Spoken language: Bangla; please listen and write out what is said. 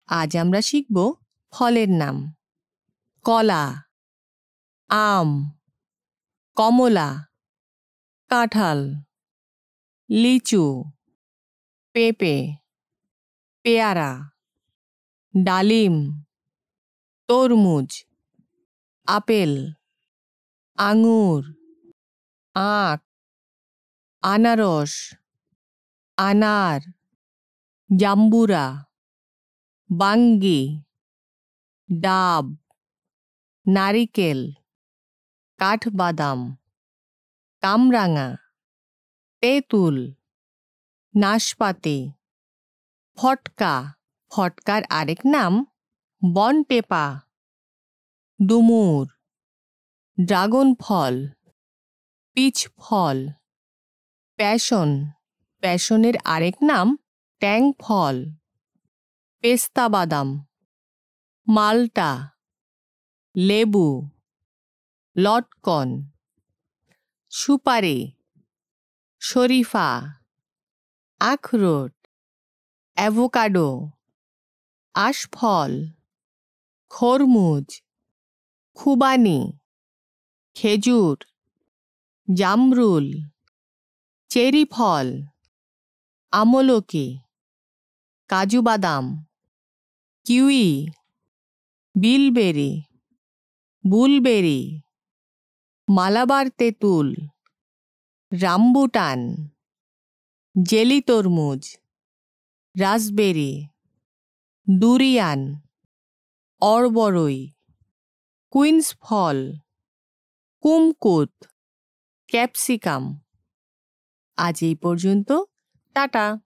আজ আমরা শিখব ফলের নাম। কলা, আম, কমলা, কাঁঠাল, লিচু, পেঁপে, পেয়ারা, ডালিম, তরমুজ, আপেল, আঙুর, আখ, আনারস, আনার, জাম্বুরা, বাঙ্গি, ডাব, নারিকেল, কাঠবাদাম, কামরাঙা, তেঁতুল, নাশপাতি, ফটকা, ফটকার আরেক নাম বনটেপা, ডুমুর, ড্রাগন ফল, পিচ ফল, প্যাশন, প্যাশনের আরেক নাম ট্যাং ফল, পেস্তা বাদাম, মাল্টা, লেবু, লটকন, সুপারি, শরিফা, আখরোট, অ্যাভোকাডো, আশফল, খরমুজ, খুবানি, খেজুর, জামরুল, চেরি ফল, আমলকি, কাজু বাদাম, কিউই, বিলবেরি, বুলবেরি, মালাবার তেঁতুল, রামবুটান, জেলি তরমুজ, রাসবেরি, ডুরিয়ান, অরবরই, কুইন্স ফল, কুমকুত, ক্যাপসিকাম। আজ এই পর্যন্ত। টাটা।